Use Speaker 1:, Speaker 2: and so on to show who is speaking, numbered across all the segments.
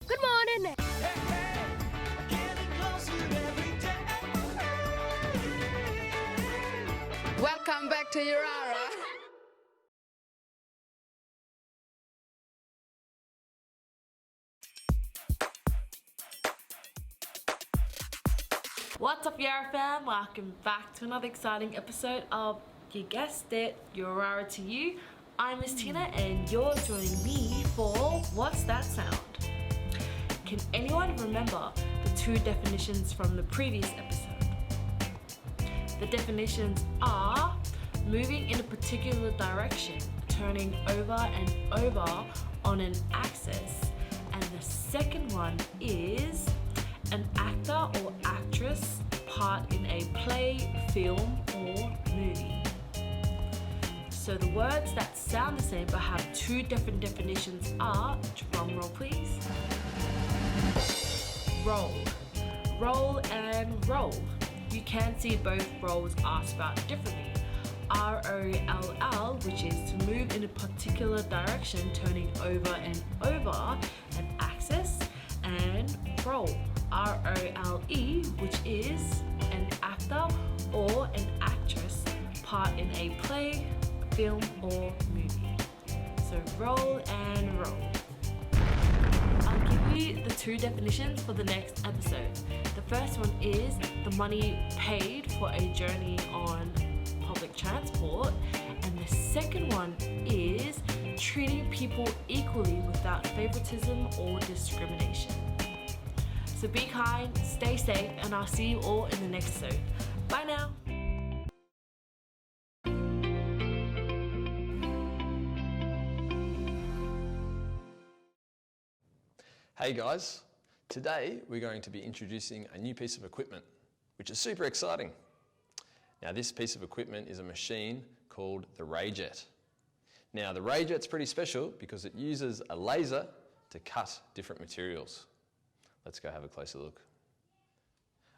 Speaker 1: Good morning.
Speaker 2: Welcome back to Yirara.
Speaker 3: What's up, Yara fam? Welcome back to another exciting episode of, you guessed it, Yirara2u. I'm Miss Tina and you're joining me for What's That Sound? Can anyone remember the two definitions from the previous episode? The definitions are moving in a particular direction, turning over and over on an axis, and the second one is an actor or actress part in a play, film or movie. So the words that sound the same but have two different definitions are, drum roll please, roll, roll and roll. You can see both roles are spelled differently. R-O-L-L, which is to move in a particular direction, turning over and over an axis, and roll, R-O-L-E, which is an actor or an actress part in a play, film or movie. So roll and roll. I'll give you the two definitions for the next episode. The first one is the money paid for a journey on public transport, and the second one is treating people equally without favoritism or discrimination. So be kind, stay safe, and I'll see you all in the next episode. Bye now.
Speaker 4: Hey guys, today we're going to be introducing a new piece of equipment, which is super exciting. Now this piece of equipment is a machine called the Rayjet. Now the Rayjet's pretty special because it uses a laser to cut different materials. Let's go have a closer look.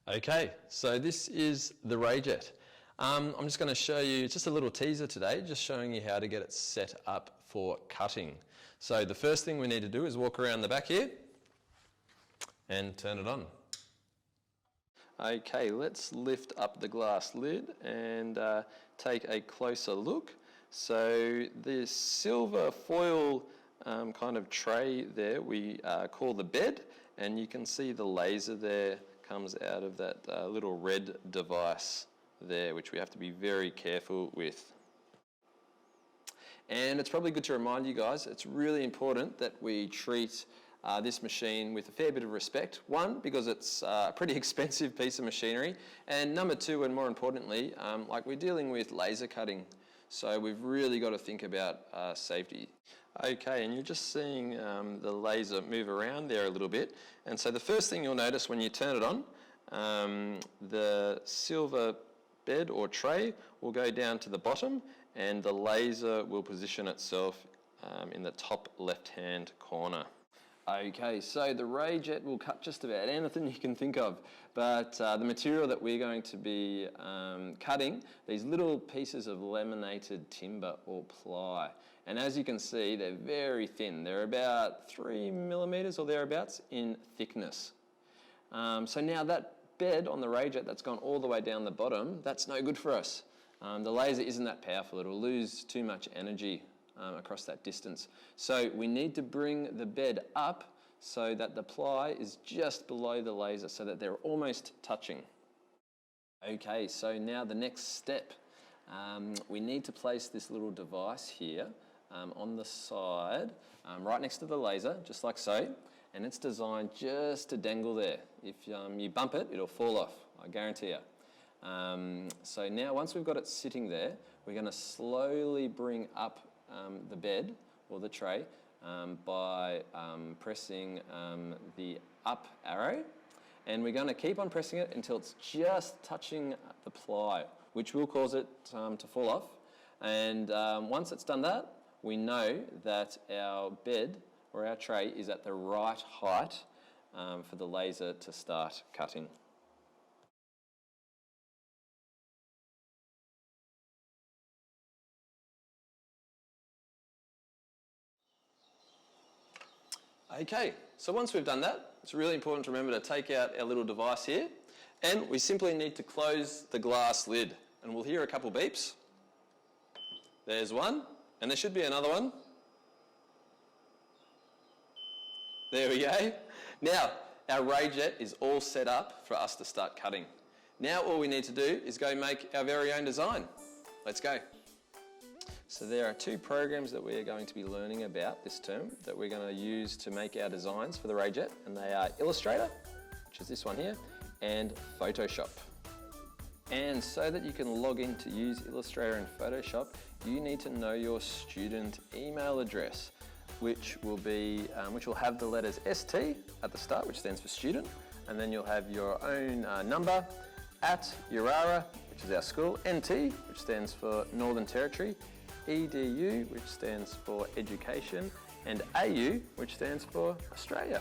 Speaker 4: Okay, so this is the Rayjet. I'm just going to show you just a little teaser today, just showing you how to get it set up for cutting. So the first thing we need to do is walk around the back here and turn it on. Okay, let's lift up the glass lid and take a closer look. So this silver foil kind of tray there we call the bed, and you can see the laser there comes out of that little red device there, which we have to be very careful with. And it's probably good to remind you guys, it's really important that we treat this machine with a fair bit of respect. One, because it's a pretty expensive piece of machinery, and number two, and more importantly, like we're dealing with laser cutting, so we've really got to think about safety. Okay, and you're just seeing the laser move around there a little bit, and so the first thing you'll notice when you turn it on, the silver bed or tray will go down to the bottom, and the laser will position itself in the top left-hand corner. Okay, so the Rayjet will cut just about anything you can think of, but the material that we're going to be cutting, these little pieces of laminated timber or ply, and as you can see, they're very thin. They're about 3 millimeters or thereabouts in thickness. So now that bed on the Rayjet that's gone all the way down the bottom, that's no good for us. The laser isn't that powerful. It'll lose too much energy across that distance. So we need to bring the bed up so that the ply is just below the laser so that they're almost touching. Okay, so now the next step. We need to place this little device here on the side, right next to the laser, just like so, and it's designed just to dangle there. If you bump it, it'll fall off, I guarantee you. So now once we've got it sitting there, we're going to slowly bring up the bed or the tray by pressing the up arrow, and we're going to keep on pressing it until it's just touching the ply, which will cause it to fall off. And once it's done that, we know that our bed or our tray is at the right height for the laser to start cutting. Okay, so once we've done that, it's really important to remember to take out our little device here, and we simply need to close the glass lid. And we'll hear a couple beeps. There's one, and there should be another one. There we go. Now, our Rayjet is all set up for us to start cutting. Now all we need to do is go make our very own design. Let's go. So there are two programs that we are going to be learning about this term that we're going to use to make our designs for the Rayjet, and they are Illustrator, which is this one here, and Photoshop. And so that you can log in to use Illustrator and Photoshop, you need to know your student email address, which will have the letters ST at the start, which stands for student, and then you'll have your own number at Yirara, which is our school, NT, which stands for Northern Territory, EDU, which stands for education, and AU, which stands for Australia.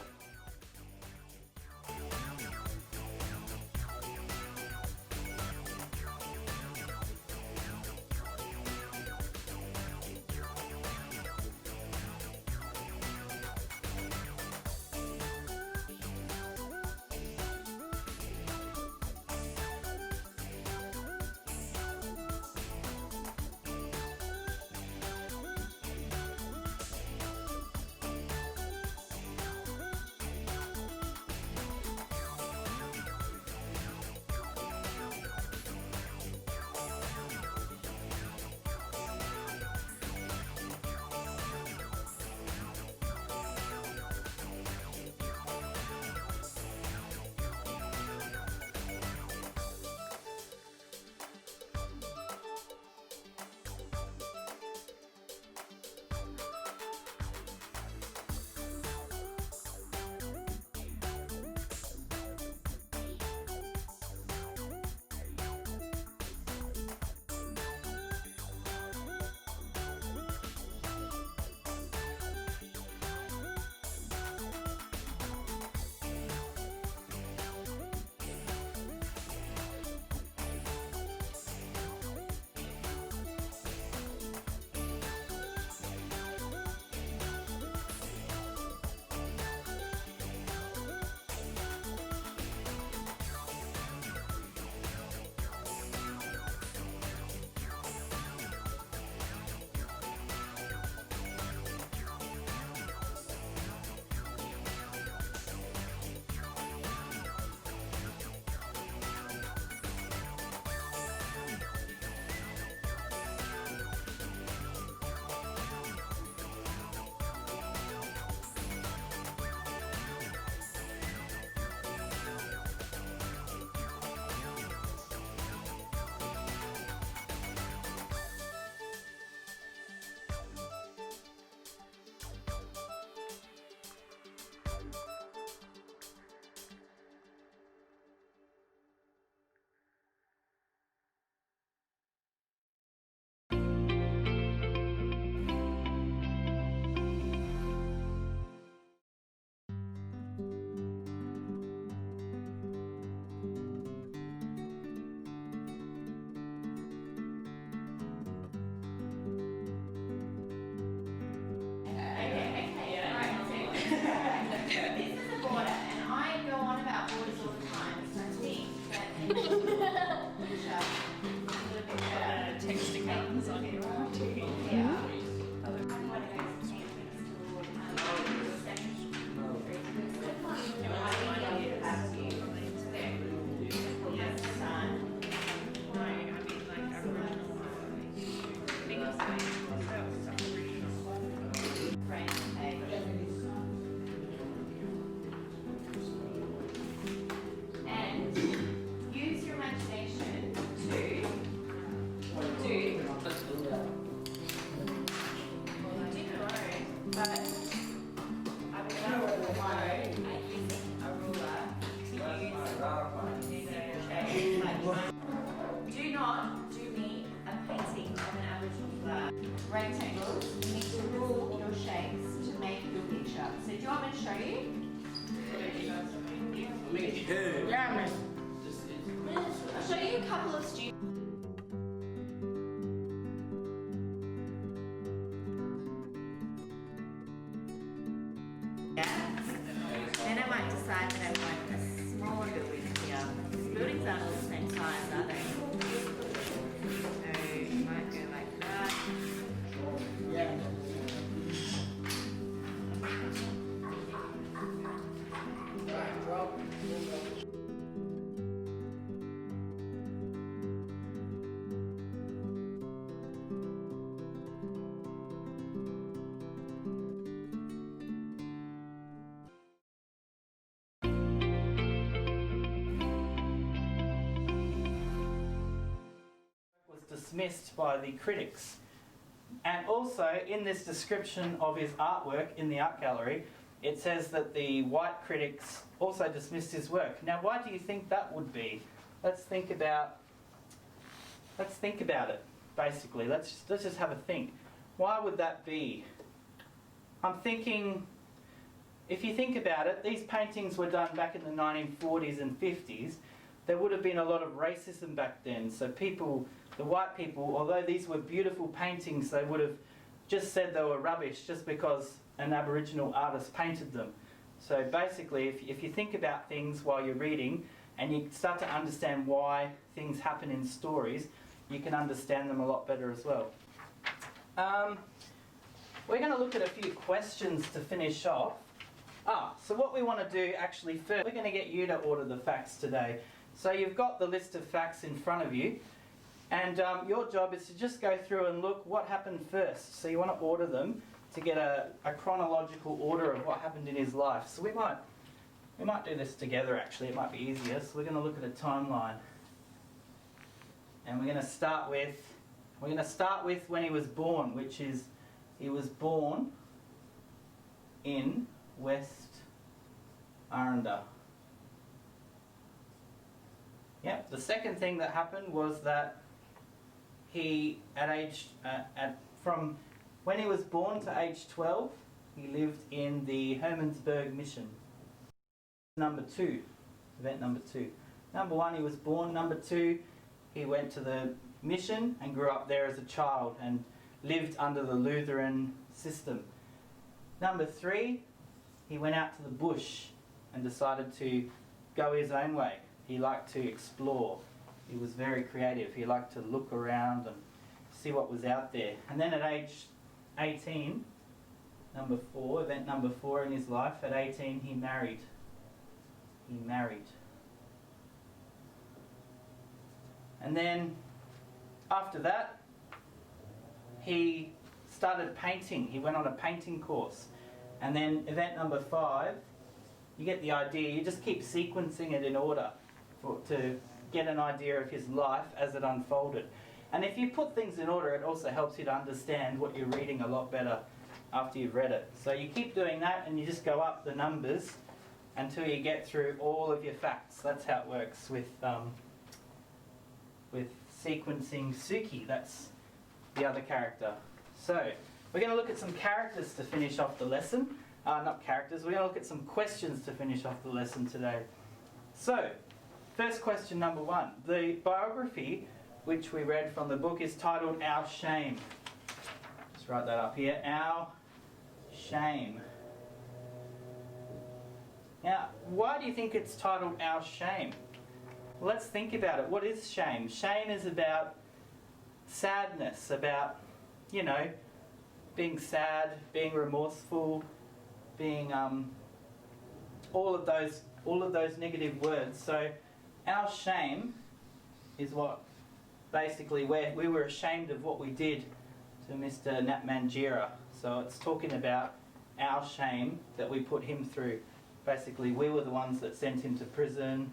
Speaker 1: Do not do me a painting of an Aboriginal flag. Rectangles, you need to rule your shapes to make your picture. So do you want me to show you? I'll show you a couple of students. Yeah. gonna have like a smaller building here. These buildings aren't all the same size, are they? So you might go like that.
Speaker 5: Was dismissed by the critics. And also in this description of his artwork in the art gallery, it says that the white critics also dismissed his work. Now why do you think that would be? Let's think about it basically. Let's just have a think. Why would that be? I'm thinking, if you think about it, these paintings were done back in the 1940s and 50s. There would have been a lot of racism back then, so people, the white people, although these were beautiful paintings, they would have just said they were rubbish just because an Aboriginal artist painted them. So basically, if you think about things while you're reading and you start to understand why things happen in stories, you can understand them a lot better as well. We're going to look at a few questions to finish off. So what we want to do actually first, we're going to get you to order the facts today. So you've got the list of facts in front of you, and your job is to just go through and look what happened first. So you want to order them to get a chronological order of what happened in his life. So we might do this together actually, it might be easier. So we're going to look at a timeline. And we're going to start with when he was born, which is he was born in West Aranda. Yep. The second thing that happened was that he, from when he was born to age 12, he lived in the Hermannsburg mission. Number 2, event number 2. Number 1, he was born. Number 2, he went to the mission and grew up there as a child and lived under the Lutheran system. Number 3, he went out to the bush and decided to go his own way. He liked to explore. He was very creative. He liked to look around and see what was out there. And then at age 18, number 4, event number 4 in his life, at 18 he married. And then after that, he started painting. He went on a painting course. And then event number 5, you get the idea. You just keep sequencing it in order to get an idea of his life as it unfolded. And if you put things in order, it also helps you to understand what you're reading a lot better after you've read it. So you keep doing that and you just go up the numbers until you get through all of your facts. That's how it works with sequencing Suki. That's the other character. So we're going to look at some characters to finish off the lesson. Not characters, we're going to look at some questions to finish off the lesson today. So, first question number 1. The biography, which we read from the book, is titled Our Shame. Let's write that up here. Our Shame. Now, why do you think it's titled Our Shame? Well, let's think about it. What is shame? Shame is about sadness, about, you know, being sad, being remorseful, being all of those negative words. So our shame is what basically where we were ashamed of what we did to Mr. Natmanjira. So it's talking about our shame that we put him through. Basically, we were the ones that sent him to prison,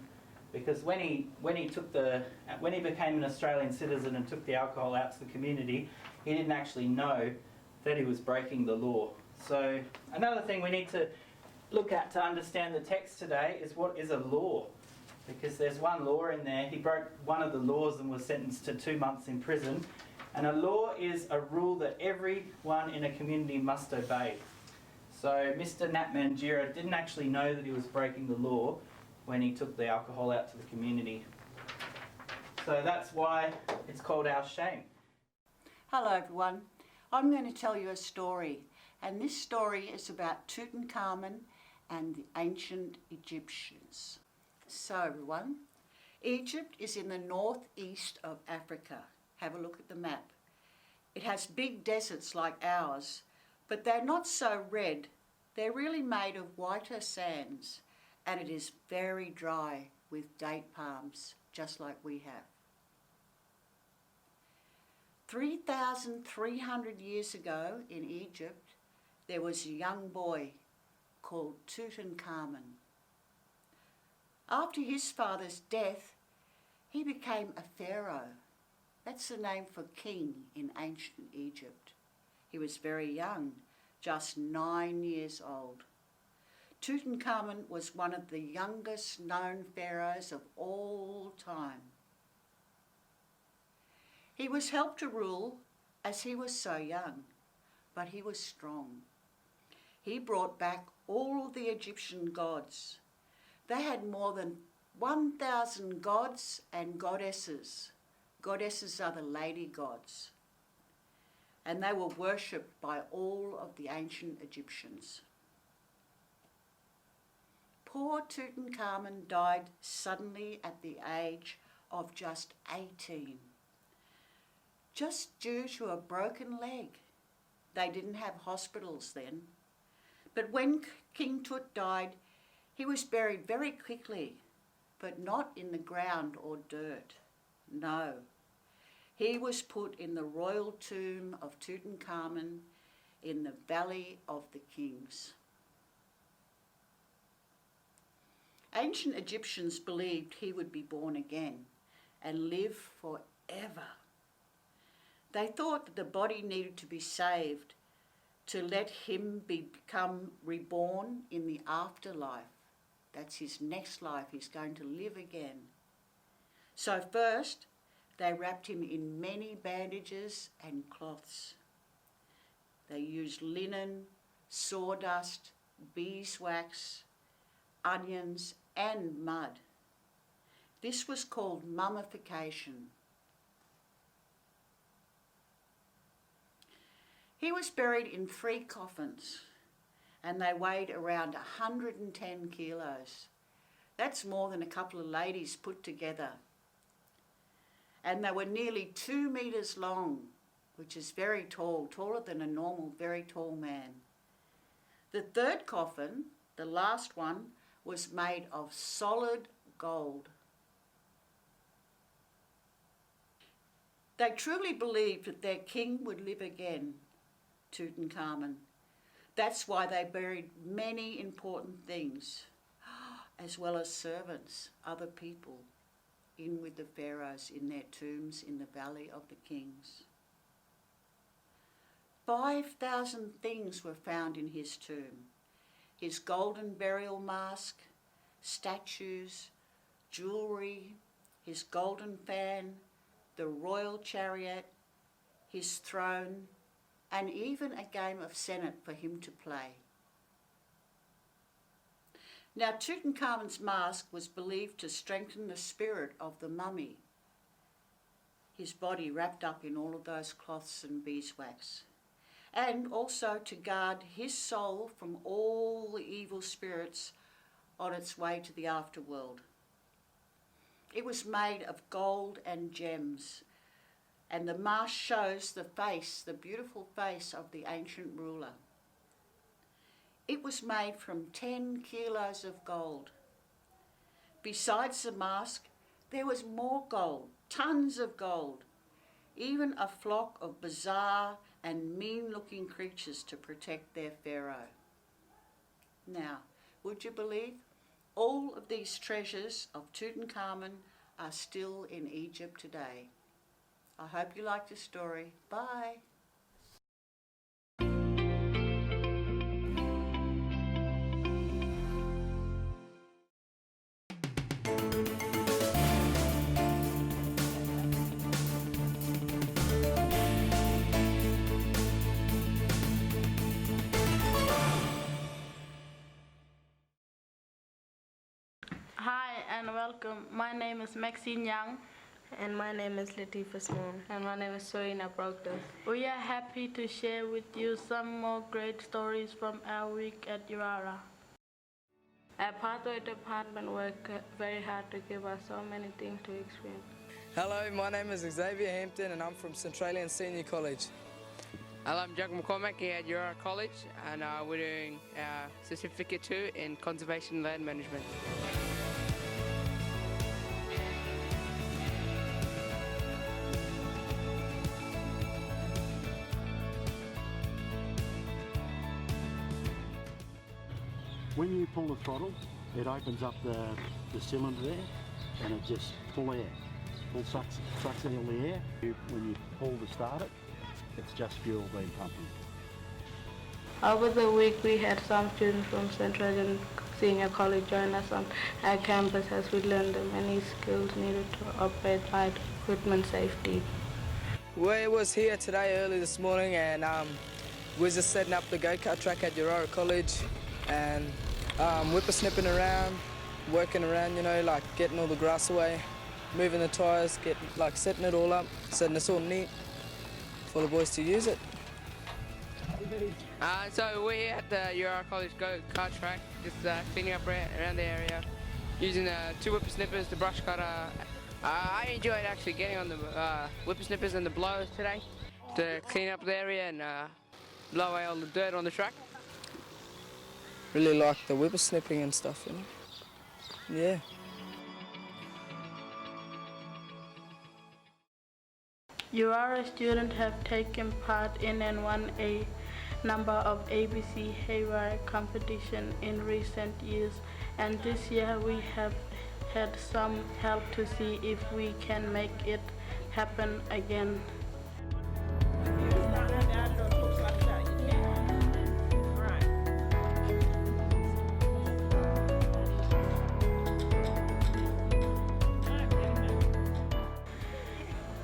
Speaker 5: because when he became an Australian citizen and took the alcohol out to the community, he didn't actually know that he was breaking the law. So another thing we need to look at to understand the text today is what is a law, because there's one law in there. He broke one of the laws and was sentenced to 2 months in prison. And a law is a rule that everyone in a community must obey. So Mr. Natmanjira didn't actually know that he was breaking the law when he took the alcohol out to the community. So that's why it's called Our Shame.
Speaker 6: Hello everyone, I'm going to tell you a story, and this story is about Tutankhamun and the ancient Egyptians. So everyone, Egypt is in the northeast of Africa. Have a look at the map. It has big deserts like ours, but they're not so red. They're really made of whiter sands, and it is very dry with date palms, just like we have. 3,300 years ago in Egypt, there was a young boy called Tutankhamun. After his father's death, he became a pharaoh. That's the name for king in ancient Egypt. He was very young, just 9 years old. Tutankhamun was one of the youngest known pharaohs of all time. He was helped to rule as he was so young, but he was strong. He brought back all of the Egyptian gods. They had more than 1,000 gods and goddesses. Goddesses are the lady gods. And they were worshipped by all of the ancient Egyptians. Poor Tutankhamun died suddenly at the age of just 18, just due to a broken leg. They didn't have hospitals then. But when King Tut died, he was buried very quickly, but not in the ground or dirt. No. He was put in the royal tomb of Tutankhamun in the Valley of the Kings. Ancient Egyptians believed he would be born again and live forever. They thought that the body needed to be saved to let him become reborn in the afterlife. That's his next life. He's going to live again. So first, they wrapped him in many bandages and cloths. They used linen, sawdust, beeswax, onions, and mud. This was called mummification. He was buried in 3 coffins, and they weighed around 110 kilos. That's more than a couple of ladies put together. And they were nearly 2 meters long, which is very tall, taller than a normal, very tall man. The 3rd coffin, the last one, was made of solid gold. They truly believed that their king would live again, Tutankhamun. That's why they buried many important things, as well as servants, other people, in with the pharaohs in their tombs in the Valley of the Kings. 5,000 things were found in his tomb. His golden burial mask, statues, jewellery, his golden fan, the royal chariot, his throne, and even a game of Senate for him to play. Now, Tutankhamun's mask was believed to strengthen the spirit of the mummy, his body wrapped up in all of those cloths and beeswax, and also to guard his soul from all the evil spirits on its way to the afterworld. It was made of gold and gems, and the mask shows the face, the beautiful face of the ancient ruler. It was made from 10 kilos of gold. Besides the mask, there was more gold, tons of gold, even a flock of bizarre and mean-looking creatures to protect their pharaoh. Now, would you believe all of these treasures of Tutankhamun are still in Egypt today? I hope you liked the story. Bye.
Speaker 7: Hi and welcome. My name is Maxine Young.
Speaker 8: And my name is Latifah Smoon.
Speaker 7: And my name is Serena Proctor. We are happy to share with you some more great stories from our week at Yirara. Our pathway department worked very hard to give us so many things to experience.
Speaker 9: Hello, my name is Xavier Hampton and I'm from Centralian Senior College.
Speaker 2: Hello, I'm Jack McCormack here at Yirara College, and we're doing Certificate 2 in Conservation and Land Management.
Speaker 10: When you pull the throttle, it opens up the cylinder there and it just full air. Sucks in all the air. When you pull to start it, it's just fuel being pumped in.
Speaker 7: Over the week, we had some students from Central and Senior College join us on our campus as we learned the many skills needed to operate light equipment safety.
Speaker 9: We was here today early this morning and we're just setting up the go-kart track at Yirara College and whippersnipping around, working around, you know, like getting all the grass away, moving the tyres, setting it all up, setting it all neat for the boys to use it.
Speaker 2: So we're here at the Yirara College go-kart track, just cleaning up around the area, using 2 whippersnippers, the brush cutter. I enjoyed actually getting on the whippersnippers and the blowers today to clean up the area and blow away all the dirt on the track.
Speaker 9: Really like the whippersnipping and stuff, you know. Yeah.
Speaker 7: Yirara students have taken part in and won a number of ABC Haywire competition in recent years, and this year we have had some help to see if we can make it happen again.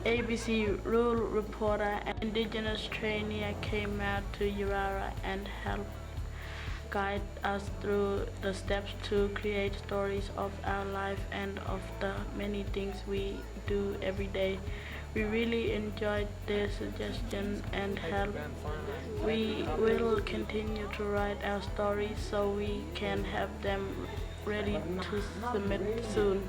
Speaker 7: ABC rural reporter and Indigenous trainee came out to Yirara and helped guide us through the steps to create stories of our life and of the many things we do every day. We really enjoyed their suggestions and help. We will continue to write our stories so we can have them ready to submit soon.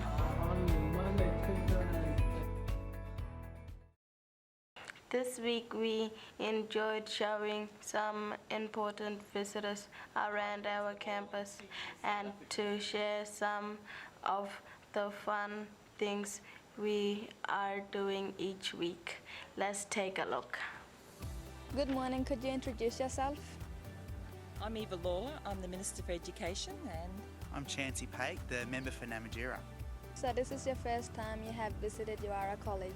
Speaker 8: This week we enjoyed showing some important visitors around our campus and to share some of the fun things we are doing each week. Let's take a look.
Speaker 11: Good morning, could you introduce yourself?
Speaker 12: I'm Eva Lawler, I'm the Minister for Education, and
Speaker 13: I'm Chancey Pake, the member for Namatjira.
Speaker 11: So this is your first time you have visited Yirara College?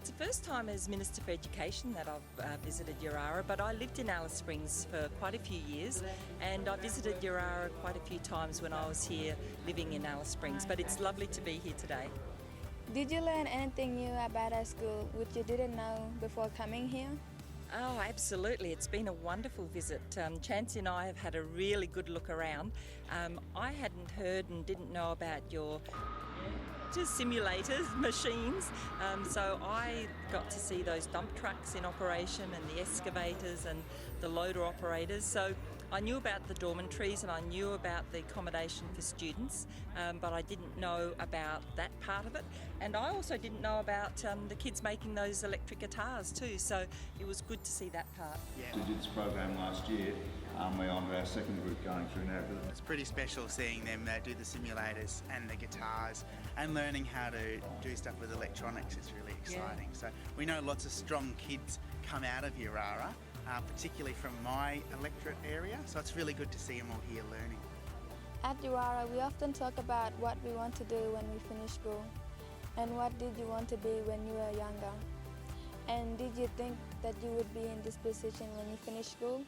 Speaker 12: it's the first time as Minister for Education that I've visited Yirara, but I lived in Alice Springs for quite a few years, and I visited Yirara quite a few times when I was here living in Alice Springs, but it's lovely to be here today.
Speaker 11: Did you learn anything new about our school which you didn't know before coming here?
Speaker 12: Oh, absolutely. It's been a wonderful visit. Chancey and I have had a really good look around. I hadn't heard and didn't know about your simulators, machines, so I got to see those dump trucks in operation and the excavators and the loader operators. So I knew about the dormitories and I knew about the accommodation for students, but I didn't know about that part of it. And I also didn't know about the kids making those electric guitars too, so it was good to see that part.
Speaker 14: Yeah. We did this program last year. We're on to our second group going through now.
Speaker 13: It's pretty special seeing them do the simulators and the guitars and learning how to do stuff with electronics. It's really exciting. Yeah. So we know lots of strong kids come out of Yirara, particularly from my electorate area, so it's really good to see them all here learning.
Speaker 11: At Yirara, we often talk about what we want to do when we finish school, and what did you want to be when you were younger? And did you think that you would be in this position when you finish school?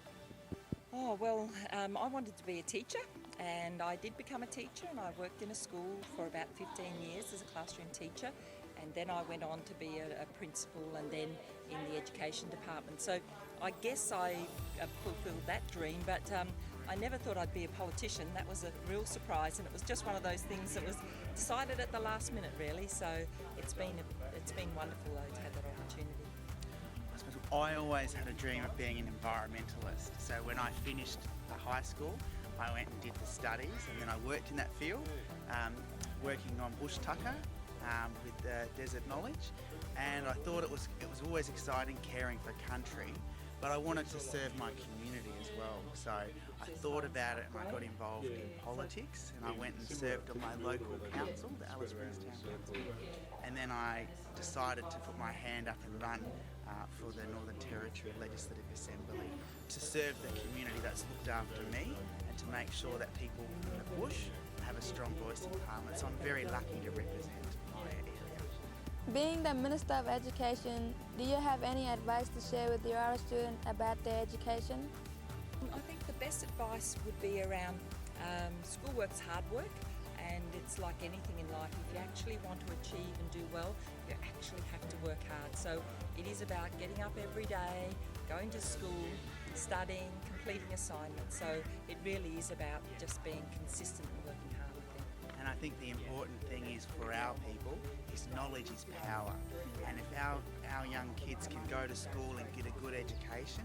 Speaker 12: Oh, well, I wanted to be a teacher, and I did become a teacher, and I worked in a school for about 15 years as a classroom teacher, and then I went on to be a principal and then in the education department. So I guess I fulfilled that dream, but I never thought I'd be a politician. That was a real surprise, and it was just one of those things that was decided at the last minute, really. So it's been wonderful though to have that opportunity.
Speaker 13: I always had a dream of being an environmentalist. So when I finished high school, I went and did the studies, and then I worked in that field, working on bush tucker with desert knowledge, and I thought it was always exciting caring for country, but I wanted to serve my community as well. So I thought about it and I got involved in politics, and I went and served on my local council, the Alice Springs Town Council, and then I decided to put my hand up and run for the Northern Territory Legislative Assembly to serve the community that's looked after me and to make sure that people in the bush have a strong voice in Parliament. So I'm very lucky to represent my area.
Speaker 11: Being the Minister of Education, do you have any advice to share with Yirara students about their education?
Speaker 12: I think the best advice would be around schoolwork's hard work, and it's like anything in life. If you actually want to achieve and do well, you actually have to work hard. So it is about getting up every day, going to school, studying, completing assignments. So it really is about just being consistent and working hard, I think.
Speaker 13: And I think the important thing is for our people is knowledge is power. And if our young kids can go to school and get a good education,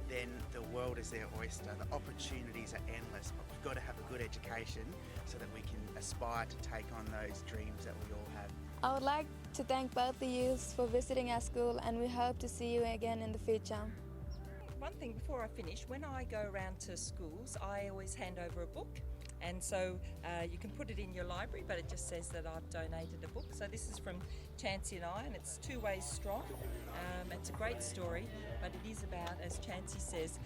Speaker 13: then the world is their oyster. The opportunities are endless, but we've got to have a good education so that we can aspire to take on those dreams that we all have.
Speaker 11: I would like to thank both of you for visiting our school, and we hope to see you again in the future.
Speaker 12: One thing before I finish, when I go around to schools, I always hand over a book. And so you can put it in your library, but it just says that I've donated a book. So this is from Chancey and I, and it's 2 Ways Strong. It's a great story, but it is about, as Chancey says,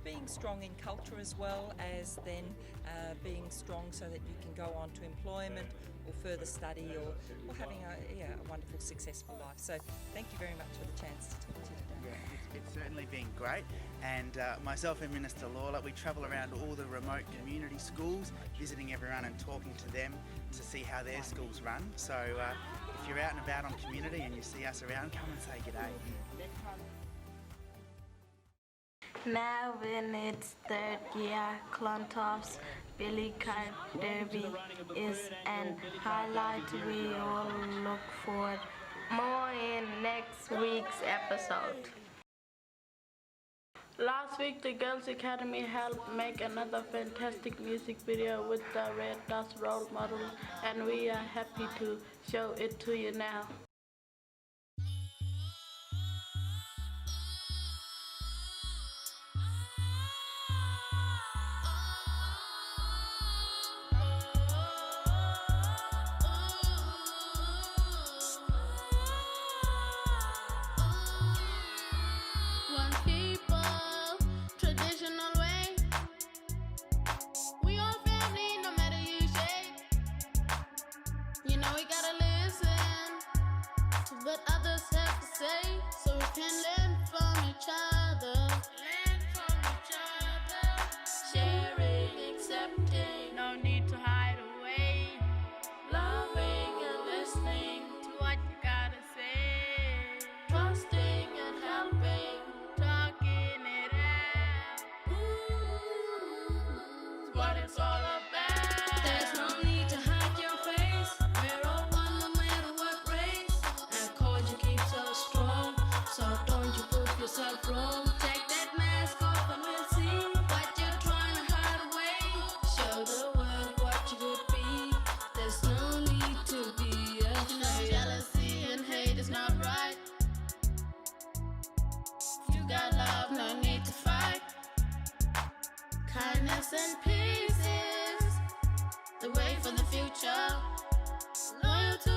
Speaker 12: being strong in culture as well as then being strong so that you can go on to employment or further study or having a wonderful, successful life. So thank you very much for the chance to talk to you today.
Speaker 13: Yeah, it's certainly been great, and myself and Minister Lawler, we travel around all the remote community schools, visiting everyone and talking to them to see how their schools run. So if you're out and about on community and you see us around, come and say g'day.
Speaker 8: Now in its 3rd year, Clontarf's Billy Kite Derby is an highlight we all look forward. More in next week's episode.
Speaker 7: Last week, the Girls Academy helped make another fantastic music video with the Red Dust role models, and we are happy to show it to you now.
Speaker 15: What others have to say, so we can learn from each other. Sharing, accepting,
Speaker 7: No need to hide away.
Speaker 15: loving and listening,
Speaker 7: To what you gotta say.
Speaker 15: trusting and helping.
Speaker 7: Talking it out.
Speaker 15: It's what it's all about.
Speaker 16: There's no need to hide your face. We're all one no matter what race. Our culture keeps us strong, so don't you prove yourself wrong. Take that mask off and we'll see what you're trying to hide away. Show the world what you could be. There's no need to be afraid.
Speaker 15: Jealousy and hate is not right. If you got love, no need to fight. Kindness and peace is the way for the future. Loyal to